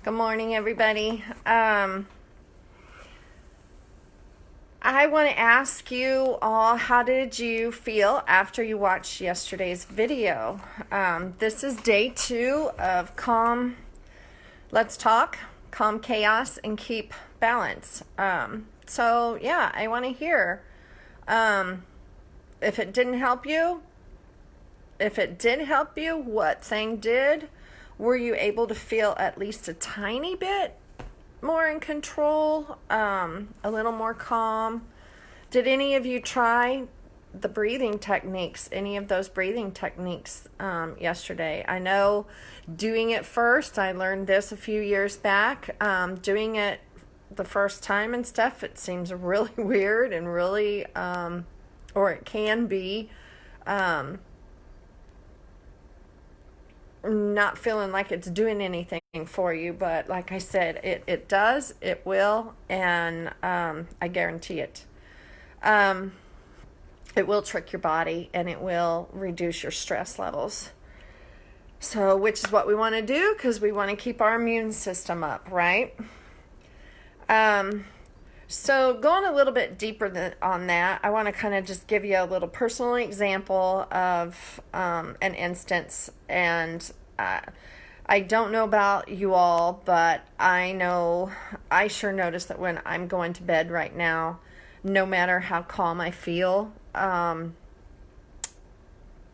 Good morning, everybody. I want to ask you all, how did you feel after you watched yesterday's video? This is day 2 of Calm Let's Talk, Calm Chaos, and Keep Balance. So I want to hear if it didn't help you. If it did help you, what thing did? Were you able to feel at least a tiny bit more in control, a little more calm? Did any of you try the breathing techniques, any of those breathing techniques yesterday? I know doing it first, I learned this a few years back. Doing it the first time and stuff, it seems really weird and really, or it can be, not feeling like it's doing anything for you, but like I said, it does, it will, and I guarantee it. It will trick your body and it will reduce your stress levels. So, which is what we want to do because we want to keep our immune system up, right? So going a little bit deeper on that, I want to kind of just give you a little personal example of an instance. And I don't know about you all, but I know I sure notice that when I'm going to bed right now, no matter how calm I feel, no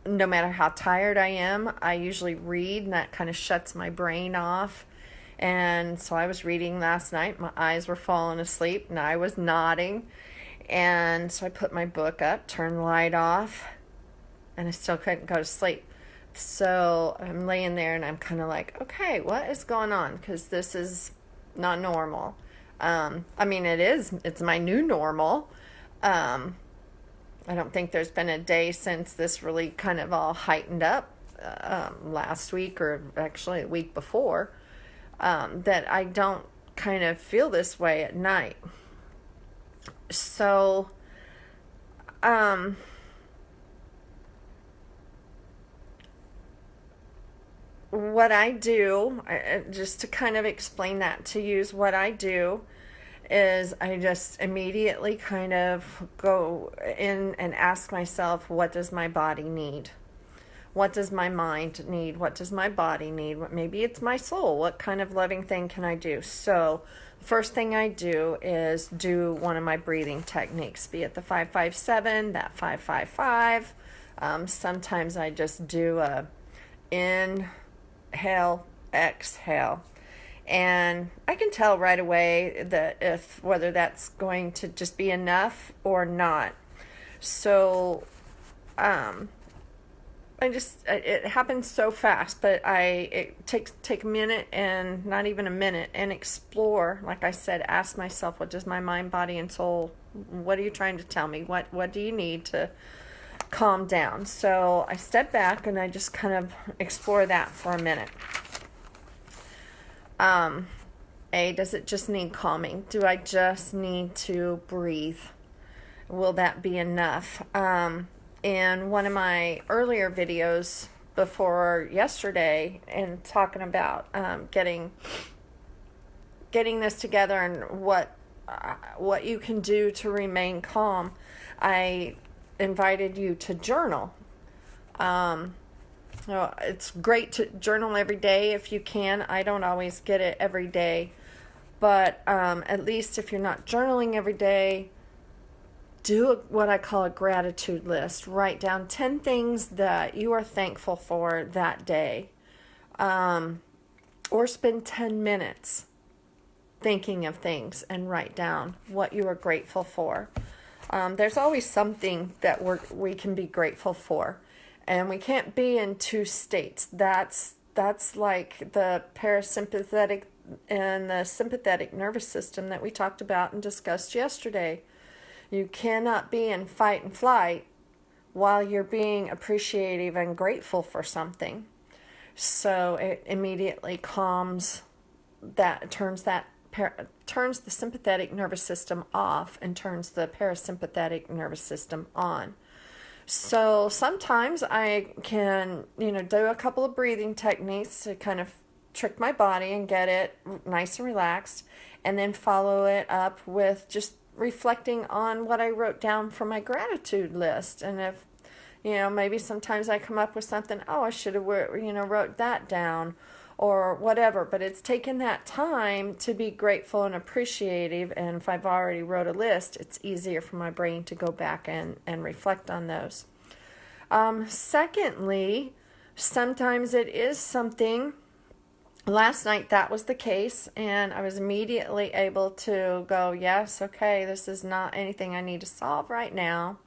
matter how tired I am, I usually read, and that kind of shuts my brain off. And so I was reading last night, my eyes were falling asleep, and I was nodding. And so I put my book up, turned the light off, and I still couldn't go to sleep. So I'm laying there, and I'm kind of like, okay, what is going on? Because this is not normal. I mean, it's my new normal. I don't think there's been a day since this really kind of all heightened up last week, or actually a week before, that I don't kind of feel this way at night. So, what I do, just to kind of explain that to you, is what I do is I just immediately kind of go in and ask myself, what does my body need? What does my mind need? What does my body need? Maybe it's my soul. What kind of loving thing can I do? So the first thing I do is do one of my breathing techniques, be it the 5-5-7, that 5-5-5. Sometimes I just do a inhale, exhale. And I can tell right away that whether that's going to just be enough or not. So, it happens so fast, but it take a minute, and not even a minute, and explore. Like I said, ask myself, what does my mind, body, and soul, what are you trying to tell me? What do you need to calm down? So I step back and I just kind of explore that for a minute. Does it just need calming? Do I just need to breathe? Will that be enough? In one of my earlier videos before yesterday, and talking about getting this together and what you can do to remain calm, I invited you to journal. It's great to journal every day if you can. I don't always get it every day, but at least if you're not journaling every day, do what I call a gratitude list. Write down 10 things that you are thankful for that day, or spend 10 minutes thinking of things and write down what you are grateful for. There's always something that we can be grateful for. And we can't be in two states. That's like the parasympathetic and the sympathetic nervous system that we talked about and discussed yesterday. You cannot be in fight and flight while you're being appreciative and grateful for something. So it immediately calms that, turns the sympathetic nervous system off and turns the parasympathetic nervous system on. So sometimes I can, do a couple of breathing techniques to kind of trick my body and get it nice and relaxed, and then follow it up with just reflecting on what I wrote down for my gratitude list. And if, maybe sometimes I come up with something, oh, I should have, wrote that down or whatever. But it's taken that time to be grateful and appreciative. And if I've already wrote a list, it's easier for my brain to go back and reflect on those. Secondly, sometimes it is something. Last night that was the case, and I was immediately able to go, yes, okay, this is not anything I need to solve right now.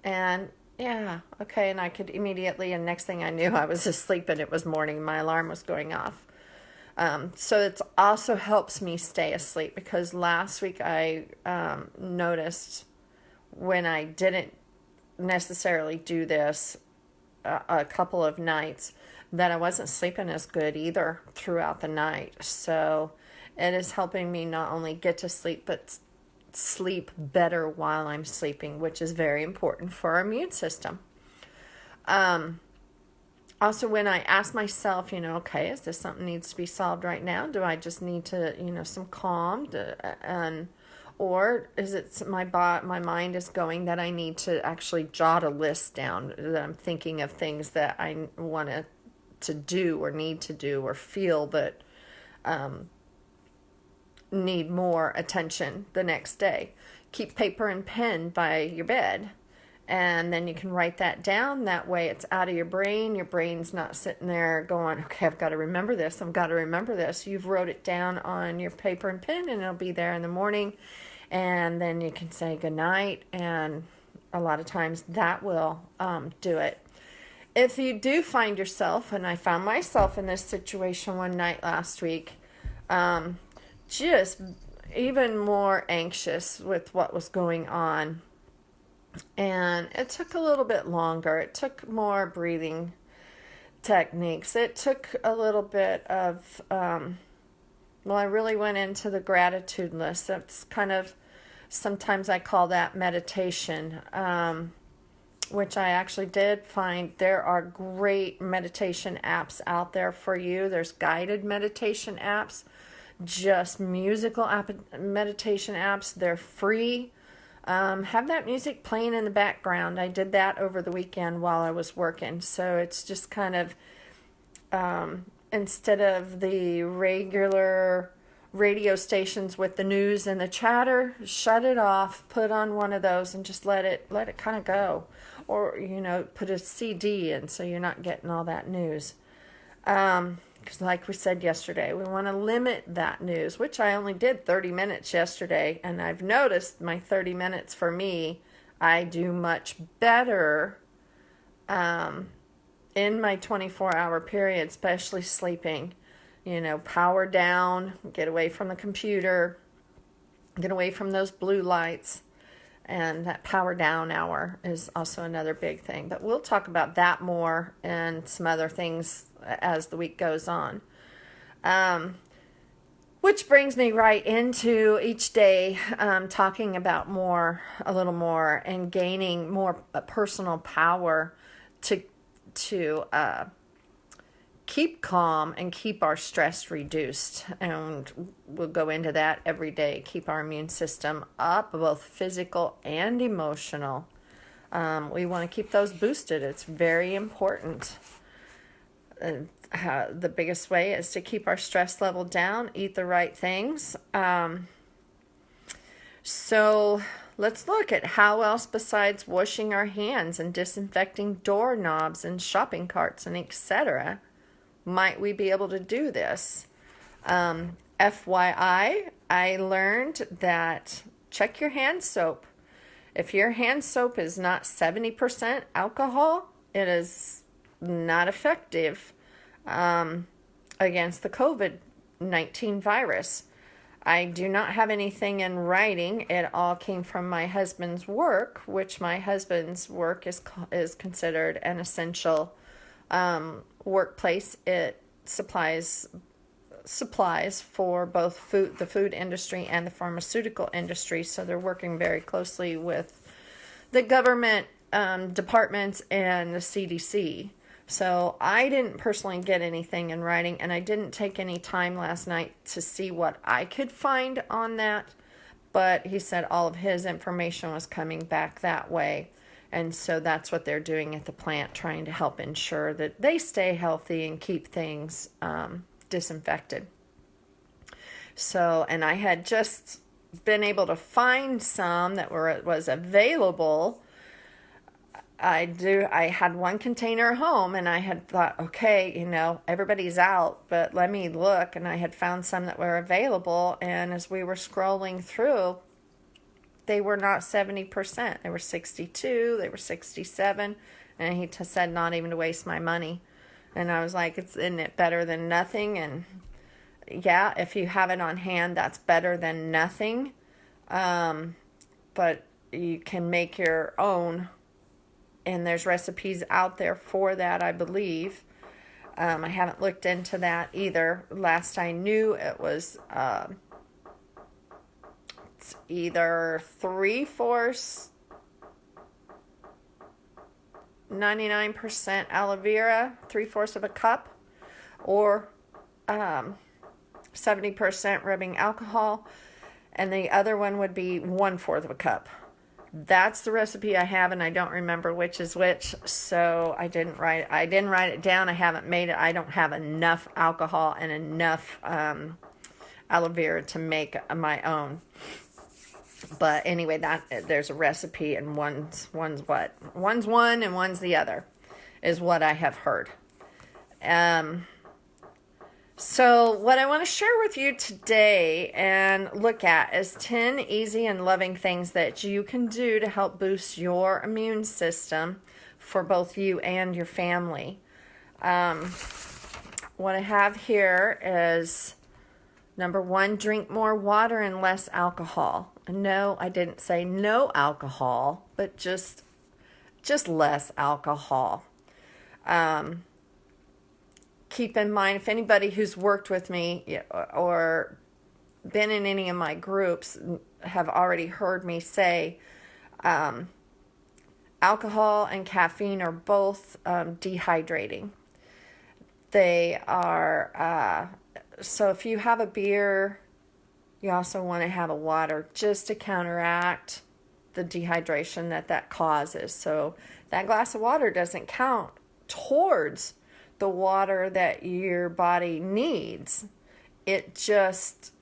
And yeah, okay, and I could immediately, and next thing I knew, I was asleep and it was morning. My alarm was going off. So it also helps me stay asleep, because last week I noticed when I didn't necessarily do this a couple of nights, that I wasn't sleeping as good either throughout the night. So it is helping me not only get to sleep, but sleep better while I'm sleeping, which is very important for our immune system. Also, when I ask myself, okay, is this something that needs to be solved right now? Do I just need to, some calm, or is it my mind is going that I need to actually jot a list down, that I'm thinking of things that I want to do or need to do or feel that need more attention the next day. Keep paper and pen by your bed, and then you can write that down. That way it's out of your brain. Your brain's not sitting there going, okay, I've got to remember this. I've got to remember this. You've wrote it down on your paper and pen, and it'll be there in the morning, and then you can say goodnight, and a lot of times that will do it. If you do find yourself, and I found myself in this situation one night last week, just even more anxious with what was going on. And it took a little bit longer. It took more breathing techniques. It took a little bit of, I really went into the gratitude list. That's kind of, sometimes I call that meditation, which I actually did find there are great meditation apps out there for you. There's guided meditation apps, just musical meditation apps. They're free. Have that music playing in the background. I did that over the weekend while I was working. So it's just kind of, instead of the regular radio stations with the news and the chatter, shut it off, put on one of those and just let it kind of go. Or, put a CD in so you're not getting all that news. Because like we said yesterday, we want to limit that news, which I only did 30 minutes yesterday. And I've noticed my 30 minutes for me, I do much better in my 24-hour period, especially sleeping. Power down, get away from the computer, get away from those blue lights. And that power down hour is also another big thing. But we'll talk about that more and some other things as the week goes on. Which brings me right into each day talking about a little more, and gaining more personal power to keep calm and keep our stress reduced. And we'll go into that every day. Keep our immune system up, both physical and emotional. We want to keep those boosted. It's very important. The biggest way is to keep our stress level down, eat the right things. So let's look at how else besides washing our hands and disinfecting doorknobs and shopping carts and etc. might we be able to do this. FYI, I learned that check your hand soap. If your hand soap is not 70% alcohol, it is not effective against the COVID-19 virus. I do not have anything in writing. It all came from my husband's work, which my husband's work is considered an essential workplace. It supplies for both the food industry and the pharmaceutical industry. So they're working very closely with the government departments and the CDC. So I didn't personally get anything in writing, and I didn't take any time last night to see what I could find on that. But he said all of his information was coming back that way. And so that's what they're doing at the plant, trying to help ensure that they stay healthy and keep things disinfected. So, and I had just been able to find some that was available. I had one container at home, and I had thought, okay, everybody's out, but let me look. And I had found some that were available. And as we were scrolling through, they were not 70%. They were 62, they were 67. And he said not even to waste my money. And I was like, isn't it better than nothing? And yeah, if you have it on hand, that's better than nothing. But you can make your own, and there's recipes out there for that, I believe. I haven't looked into that either. Last I knew, it was it's either 3/4 99% aloe vera, 3/4 of a cup, or 70% rubbing alcohol, and the other one would be 1/4 of a cup. That's the recipe I have, and I don't remember which is which, so I didn't write it down. I haven't made it. I don't have enough alcohol and enough aloe vera to make my own. But anyway, there's a recipe, and one's what? One's one and one's the other, is what I have heard. So what I want to share with you today and look at is 10 easy and loving things that you can do to help boost your immune system for both you and your family. What I have here is number 1, drink more water and less alcohol. No, I didn't say no alcohol, but just less alcohol. Keep in mind, if anybody who's worked with me or been in any of my groups have already heard me say, alcohol and caffeine are both dehydrating. They are, so if you have a beer, you also want to have a water just to counteract the dehydration that causes. So that glass of water doesn't count towards the water that your body needs. It just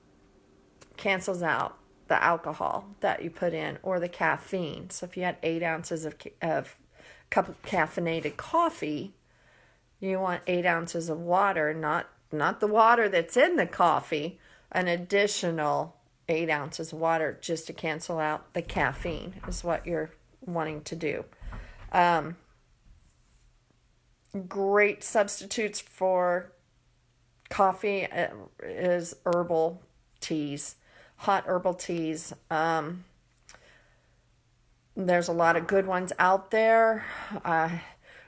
cancels out the alcohol that you put in or the caffeine. So if you had 8 ounces of cup of caffeinated coffee, you want 8 ounces of water, not the water that's in the coffee, an additional 8 ounces of water just to cancel out the caffeine is what you're wanting to do. Great substitutes for coffee is herbal teas, hot herbal teas. There's a lot of good ones out there.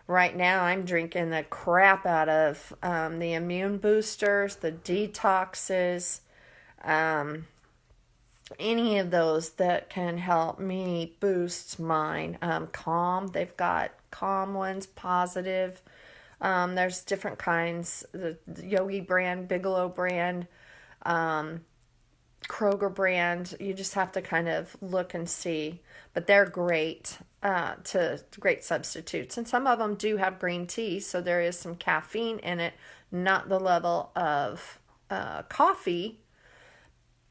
Right now I'm drinking the crap out of the immune boosters, the detoxes, any of those that can help me boost mine. Calm, they've got Calm ones, positive. There's different kinds, the Yogi brand, Bigelow brand, Kroger brand. You just have to kind of look and see, but they're great, great substitutes. And some of them do have green tea, so there is some caffeine in it, not the level of coffee,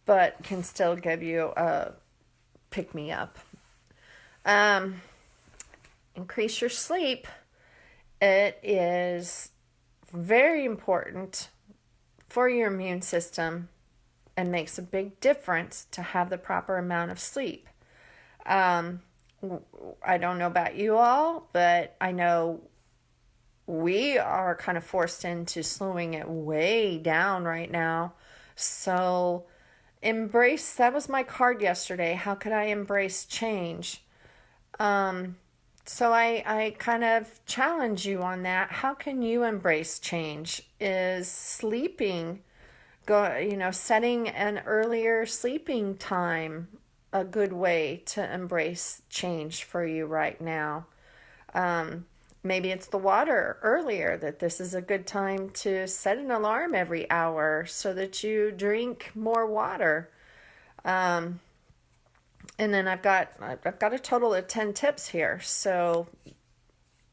but can still give you a pick-me-up. Increase your sleep. It is very important for your immune system and makes a big difference to have the proper amount of sleep. I don't know about you all, but I know we are kind of forced into slowing it way down right now. So embrace, that was my card yesterday. How could I embrace change? So I kind of challenge you on that. How can you embrace change? Is sleeping, setting an earlier sleeping time a good way to embrace change for you right now? Maybe it's the water earlier, that this is a good time to set an alarm every hour so that you drink more water. Um, and then I've got a total of 10 tips here. So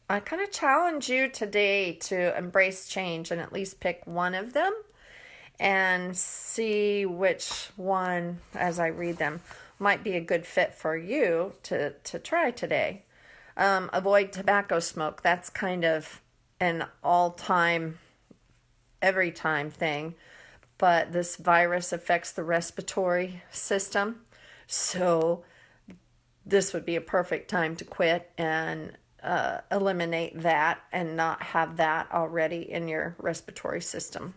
I kind of challenge you today to embrace change and at least pick one of them and see which one, as I read them, might be a good fit for you to try today. Avoid tobacco smoke. That's kind of an all-time, every time thing. But this virus affects the respiratory system. So this would be a perfect time to quit and eliminate that and not have that already in your respiratory system,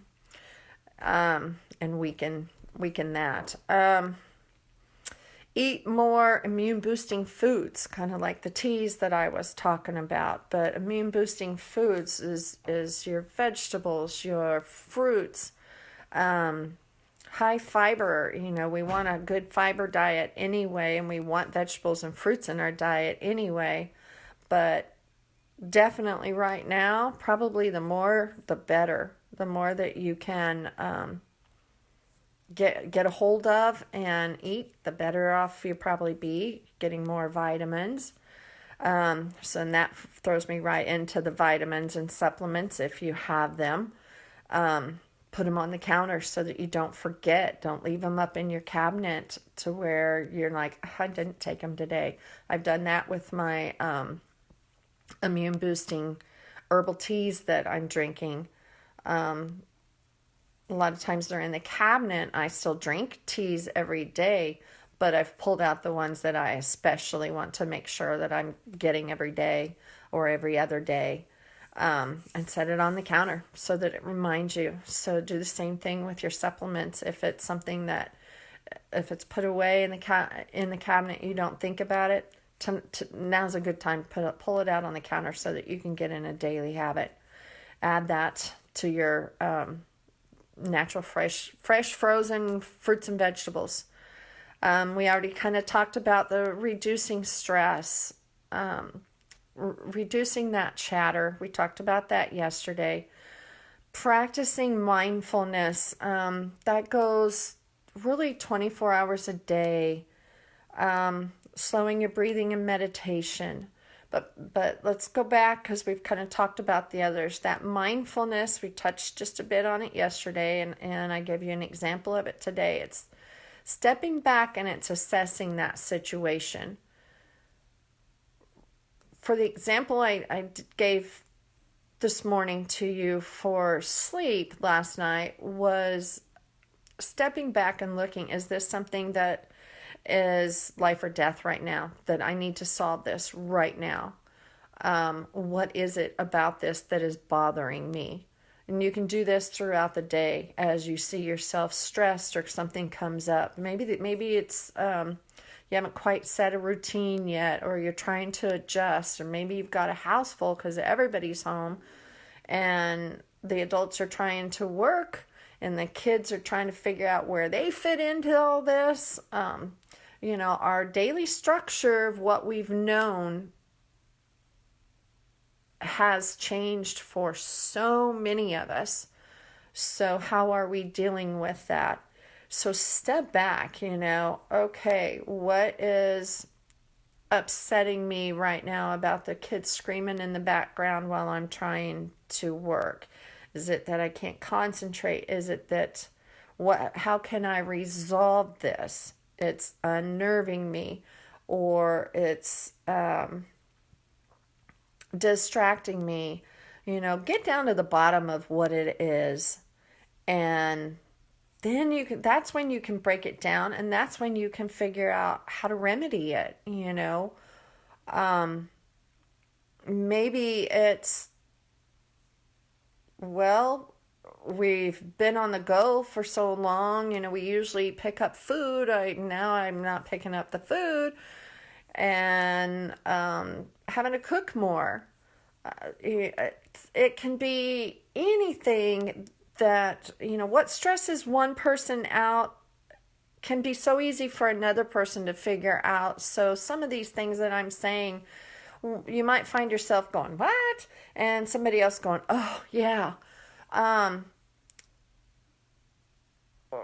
and weaken that. Eat more immune boosting foods, kind of like the teas that I was talking about. But immune boosting foods is your vegetables, your fruits, high fiber. We want a good fiber diet anyway, and we want vegetables and fruits in our diet anyway. But definitely right now, probably the more the better. The more that you can get a hold of and eat, the better off you'll probably be, getting more vitamins. So and that throws me right into the vitamins and supplements if you have them. Put them on the counter so that you don't forget. Don't leave them up in your cabinet to where you're like, I didn't take them today. I've done that with my immune boosting herbal teas that I'm drinking. A lot of times they're in the cabinet. I still drink teas every day, but I've pulled out the ones that I especially want to make sure that I'm getting every day or every other day, and set it on the counter so that it reminds you. So do the same thing with your supplements. If it's something that, if it's put away in the cabinet, you don't think about it, now's a good time to pull it out on the counter so that you can get in a daily habit. Add that to your natural fresh frozen fruits and vegetables. We already kind of talked about the reducing stress, reducing that chatter. We talked about that yesterday. Practicing mindfulness, that goes really 24 hours a day. Slowing your breathing and meditation. But let's go back, because we've kind of talked about the others. That mindfulness, we touched just a bit on it yesterday, and I gave you an example of it today. It's stepping back and it's assessing that situation. For the example I gave this morning to you for sleep last night was stepping back and looking, is this something that is life or death right now, that I need to solve this right now? What is it about this that is bothering me? And you can do this throughout the day as you see yourself stressed or something comes up. Maybe it's you haven't quite set a routine yet, or you're trying to adjust, or maybe you've got a house full because everybody's home and the adults are trying to work and the kids are trying to figure out where they fit into all this. Our daily structure of what we've known has changed for so many of us. So how are we dealing with that? So step back, okay, what is upsetting me right now about the kids screaming in the background while I'm trying to work? Is it that I can't concentrate? Is it that how can I resolve this? It's unnerving me, or it's distracting me. Get down to the bottom of what it is, and then that's when you can break it down, and that's when you can figure out how to remedy it. Maybe it's, well, we've been on the go for so long. We usually pick up food. Now I'm not picking up the food, and having to cook more. It can be anything that, what stresses one person out can be so easy for another person to figure out. So some of these things that I'm saying you might find yourself going, what? And somebody else going, oh, yeah. Um,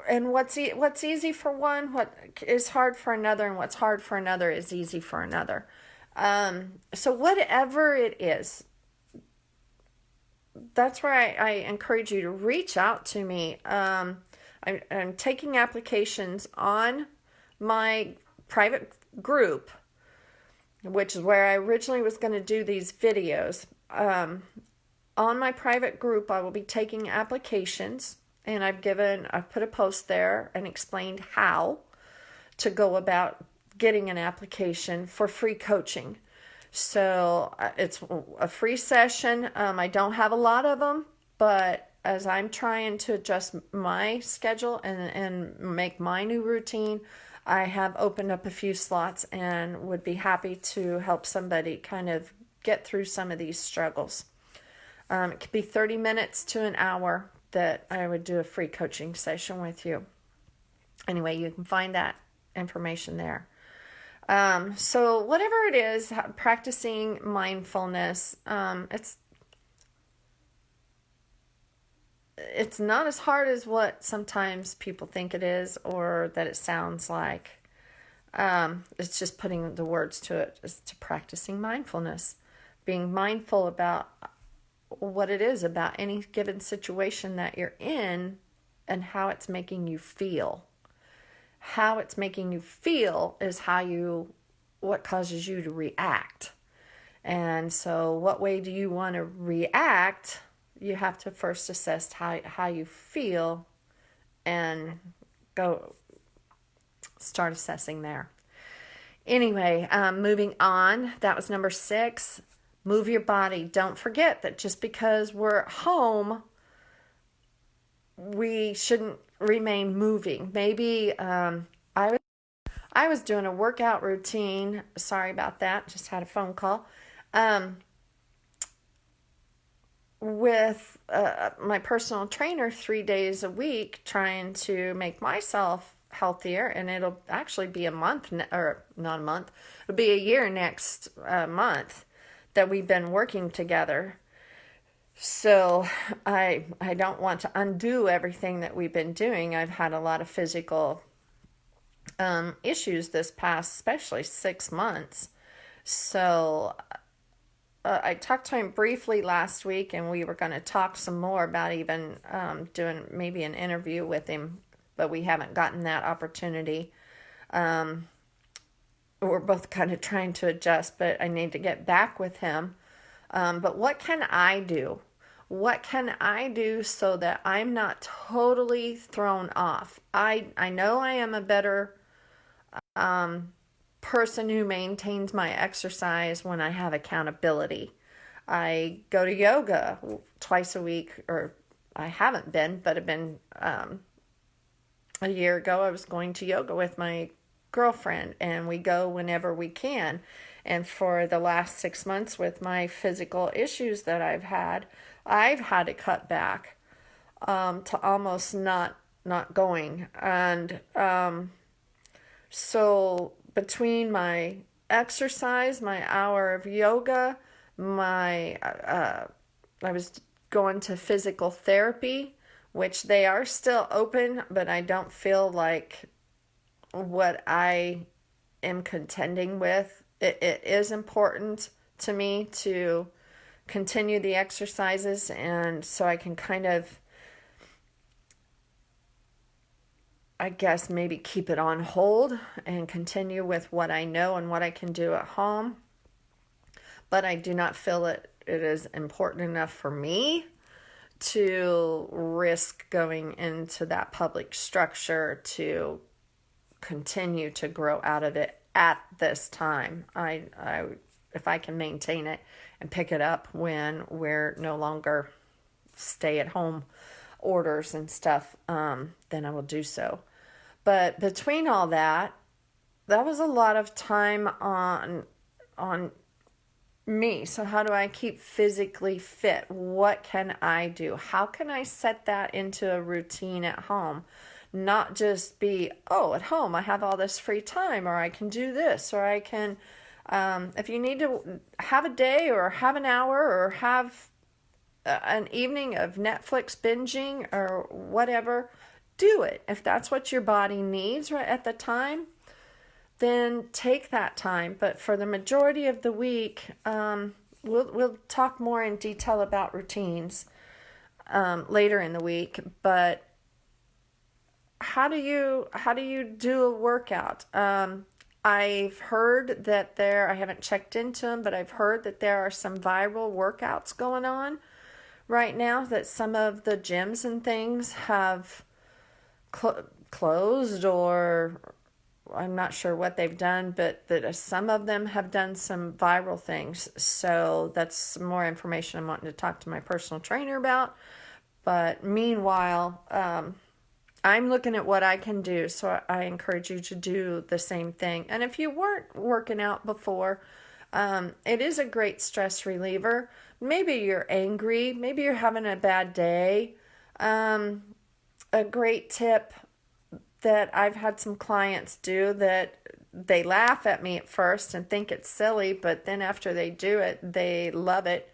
and what's easy for one, what is hard for another, and what's hard for another is easy for another. So whatever it is, that's where I encourage you to reach out to me. I'm taking applications on my private group, which is where I originally was going to do these videos. On my private group, I will be taking applications, and I've put a post there and explained how to go about getting an application for free coaching. So it's a free session. I don't have a lot of them, but as I'm trying to adjust my schedule and make my new routine, I have opened up a few slots and would be happy to help somebody kind of get through some of these struggles. It could be 30 minutes to an hour that I would do a free coaching session with you. Anyway, you can find that information there. So whatever it is, practicing mindfulness, it's not as hard as what sometimes people think it is, or that it sounds like. It's just putting the words to it, is to practicing mindfulness, being mindful about what it is about any given situation that you're in and how it's making you feel. How it's making you feel is what causes you to react. And so what way do you want to react? You have to first assess how you feel and go start assessing there. Anyway, moving on. That was number 6. Move your body. Don't forget that just because we're at home, we shouldn't remain moving. Maybe I was doing a workout routine. Sorry about that. Just had a phone call. With my personal trainer 3 days a week, trying to make myself healthier, and it'll actually be a month, or not a month, it'll be a year next month that we've been working together. So I don't want to undo everything that we've been doing. I've had a lot of physical issues this past, especially 6 months. So I talked to him briefly last week, and we were going to talk some more about even doing maybe an interview with him, but we haven't gotten that opportunity. We're both kind of trying to adjust, but I need to get back with him. But what can I do? What can I do so that I'm not totally thrown off? I know I am a better person who maintains my exercise when I have accountability. I go to yoga twice a week, or I haven't been, but I've been, a year ago I was going to yoga with my girlfriend, and we go whenever we can. And for the last 6 months, with my physical issues that I've had to cut back to almost not going. And so between my exercise, my hour of yoga, I was going to physical therapy, which they are still open, but I don't feel like what I am contending with. It is important to me to continue the exercises, and so I can kind of, I guess, maybe keep it on hold and continue with what I know and what I can do at home. But I do not feel it is important enough for me to risk going into that public structure to continue to grow out of it at this time. If I can maintain it and pick it up when we're no longer stay-at-home orders and stuff, then I will do so. But between all that was a lot of time on me. So how do I keep physically fit? What can I do? How can I set that into a routine at home? Not just be, at home I have all this free time, or I can do this, or I can If you need to have a day or have an hour or have an evening of Netflix binging or whatever, do it. If that's what your body needs right at the time, then take that time. But for the majority of the week, we'll talk more in detail about routines later in the week. But how do you do a workout? I've heard that I haven't checked into them, but I've heard that there are some viral workouts going on right now, that some of the gyms and things have closed, or I'm not sure what they've done, but that some of them have done some viral things. So that's some more information I'm wanting to talk to my personal trainer about. But meanwhile, I'm looking at what I can do. So I encourage you to do the same thing. And if you weren't working out before, it is a great stress reliever. Maybe you're angry. Maybe you're having a bad day. A great tip that I've had some clients do, that they laugh at me at first and think it's silly, but then after they do it, they love it.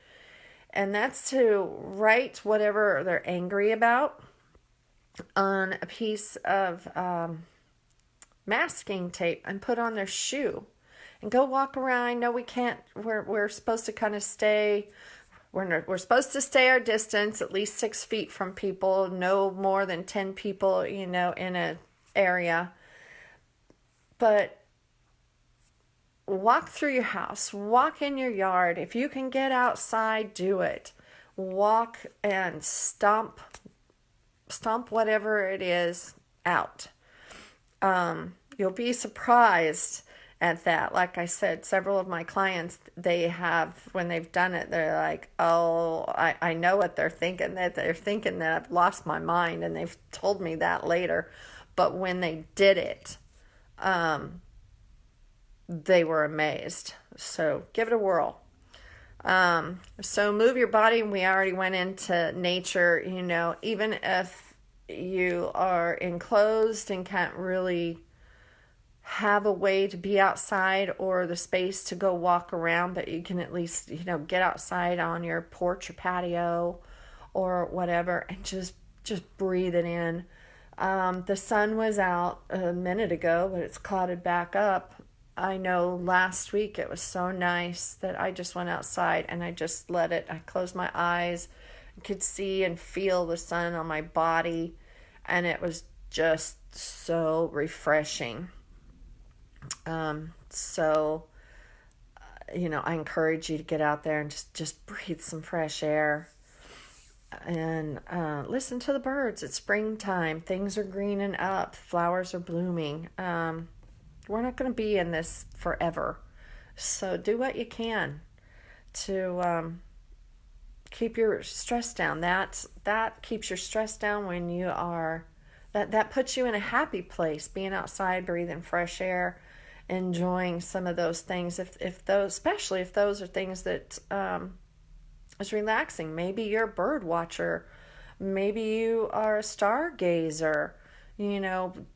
And that's to write whatever they're angry about on a piece of masking tape and put on their shoe and go walk around. I know we can't, we're supposed to kind of stay, we're supposed to stay our distance, at least 6 feet from people, no more than 10 people, in a area. But walk through your house, walk in your yard. If you can get outside, do it. Walk and stomp whatever it is out. You'll be surprised at that. Like I said, several of my clients, when they've done it, they're like, oh, I know what they're thinking, that I've lost my mind, and they've told me that later. But when they did it, they were amazed. So give it a whirl. So move your body. We already went into nature. Even if you are enclosed and can't really have a way to be outside or the space to go walk around, but you can at least, get outside on your porch or patio or whatever and just breathe it in. The sun was out a minute ago, but it's clouded back up. I know last week it was so nice that I just went outside and I just let it, I closed my eyes, I could see and feel the sun on my body, and it was just so refreshing. I encourage you to get out there and just breathe some fresh air and listen to the birds. It's springtime. Things are greening up. Flowers are blooming. We're not going to be in this forever. So do what you can to keep your stress down. That keeps your stress down when you are, that puts you in a happy place, being outside, breathing fresh air, enjoying some of those things. Especially if those are things that is relaxing. Maybe you're a bird watcher. Maybe you are a stargazer.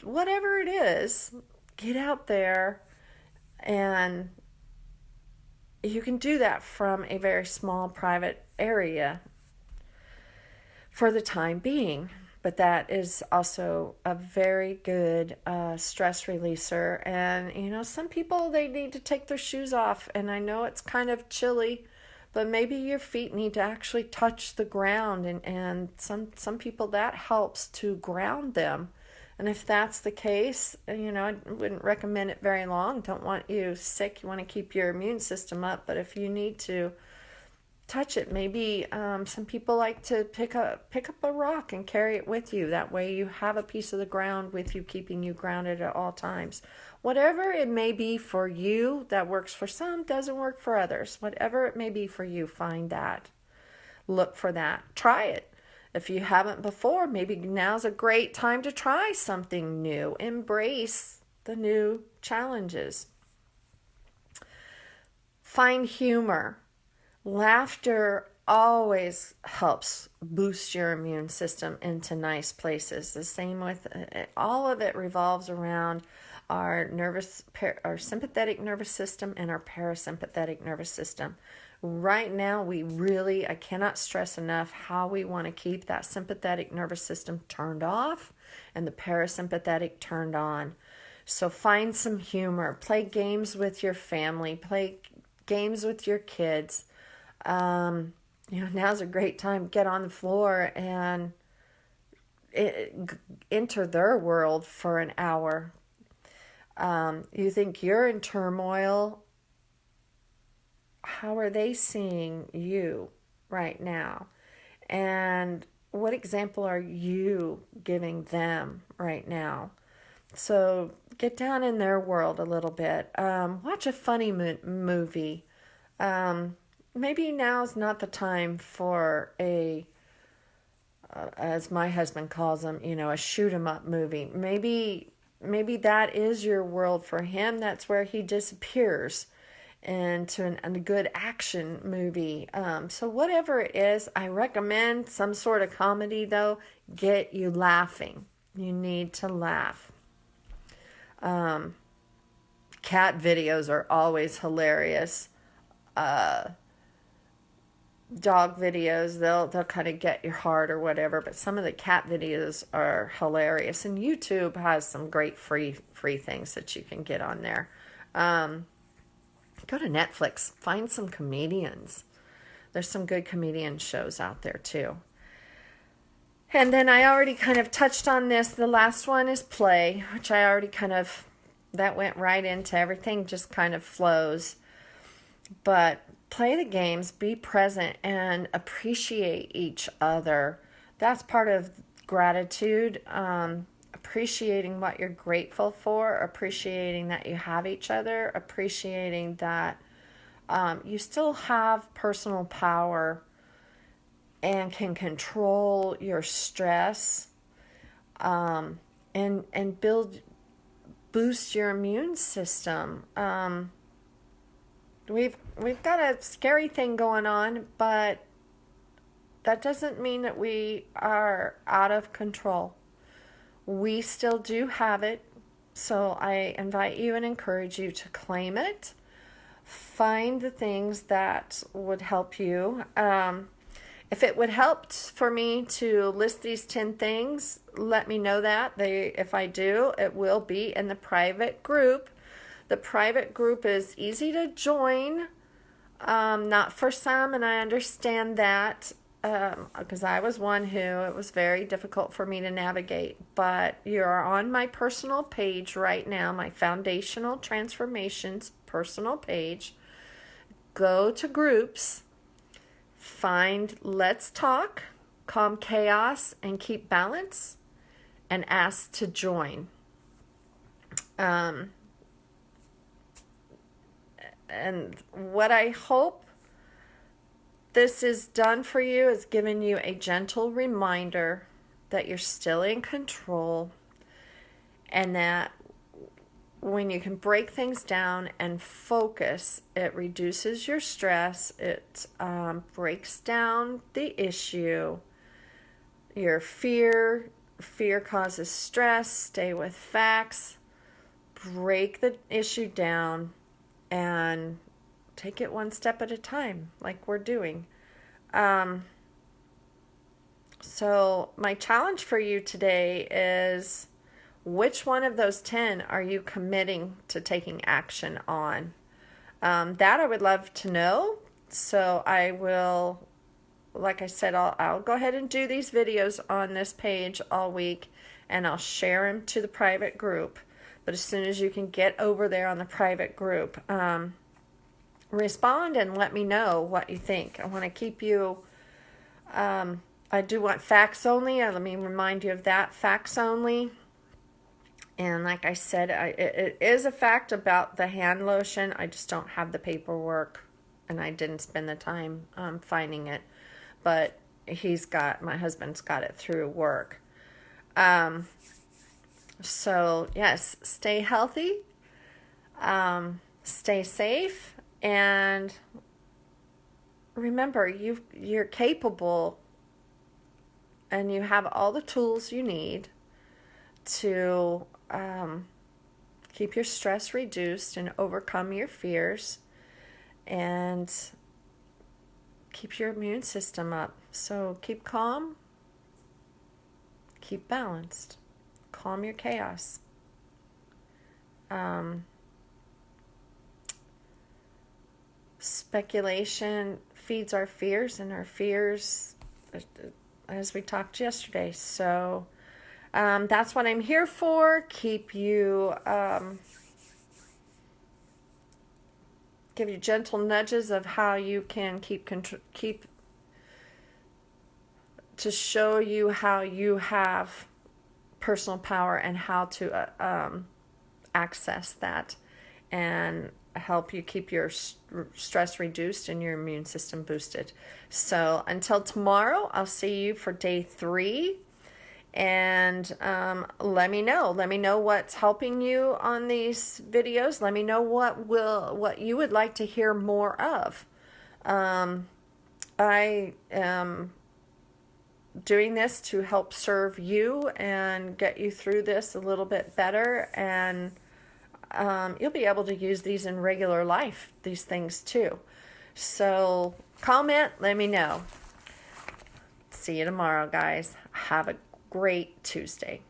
Whatever it is, get out there, and you can do that from a very small private area for the time being. But that is also a very good stress releaser. And, some people, they need to take their shoes off. And I know it's kind of chilly, but maybe your feet need to actually touch the ground. And some people, that helps to ground them. And if that's the case, I wouldn't recommend it very long. Don't want you sick. You want to keep your immune system up. But if you need to touch it, maybe some people like to pick up a rock and carry it with you. That way you have a piece of the ground with you, keeping you grounded at all times. Whatever it may be for you, that works for some, doesn't work for others. Whatever it may be for you, find that. Look for that. Try it. If you haven't before, maybe now's a great time to try something new. Embrace the new challenges. Find humor. Laughter always helps boost your immune system into nice places. The same with all of it revolves around our sympathetic nervous system and our parasympathetic nervous system. Right now, I cannot stress enough how we want to keep that sympathetic nervous system turned off and the parasympathetic turned on. So find some humor, play games with your family, play games with your kids. Now's a great time. Get on the floor and enter their world for an hour. You think you're in turmoil. How are they seeing you right now? And what example are you giving them right now? So get down in their world a little bit. Watch a funny movie. Maybe now's not the time for as my husband calls them, a shoot 'em up movie. Maybe that is your world for him. That's where he disappears into a good action movie. So whatever it is, I recommend some sort of comedy, though. Get you laughing. You need to laugh. Cat videos are always hilarious. Dog videos, they'll kind of get your heart or whatever, but some of the cat videos are hilarious, and YouTube has some great free things that you can get on there. Go to Netflix, find some comedians. There's some good comedian shows out there too. And then I already kind of touched on this. The last one is play, which I already that went right into everything, just kind of flows. But play the games, be present, and appreciate each other. That's part of gratitude. Appreciating what you're grateful for, appreciating that you have each other, appreciating that you still have personal power and can control your stress, and boost your immune system. We've got a scary thing going on, but that doesn't mean that we are out of control. We still do have it, so I invite you and encourage you to claim it. Find the things that would help you. If it would help for me to list these 10 things, let me know that. If I do, it will be in the private group. The private group is easy to join, not for some, and I understand that. Because I was one who it was very difficult for me to navigate. But you're on my personal page right now, my Foundational Transformations personal page. Go to groups, find Let's Talk, Calm Chaos, and Keep Balance, and ask to join. And what I hope this is done for you is giving you a gentle reminder that you're still in control, and that when you can break things down and focus, it reduces your stress, it breaks down the issue. Your fear causes stress. Stay with facts, break the issue down, and take it one step at a time, like we're doing. So my challenge for you today is, which one of those 10 are you committing to taking action on? That I would love to know. So I will, like I said, I'll go ahead and do these videos on this page all week, and I'll share them to the private group. But as soon as you can get over there on the private group, respond and let me know what you think. I want to keep you, I do want facts only. Let me remind you of that, facts only. And like I said, it is a fact about the hand lotion. I just don't have the paperwork, and I didn't spend the time finding it. But my husband's got it through work. So yes, stay healthy, stay safe, and remember, you're capable and you have all the tools you need to keep your stress reduced and overcome your fears and keep your immune system up. So keep calm, keep balanced, calm your chaos. Speculation feeds our fears, and our fears, as we talked yesterday. So that's what I'm here for. Keep you, give you gentle nudges of how you can keep to show you how you have personal power and how to access that, and help you keep your stress reduced and your immune system boosted. So until tomorrow, I'll see you for day 3. And let me know what's helping you on these videos. Let me know what you would like to hear more of. I am doing this to help serve you and get you through this a little bit better, and you'll be able to use these in regular life, these things too. So comment, let me know. See you tomorrow, guys. Have a great Tuesday.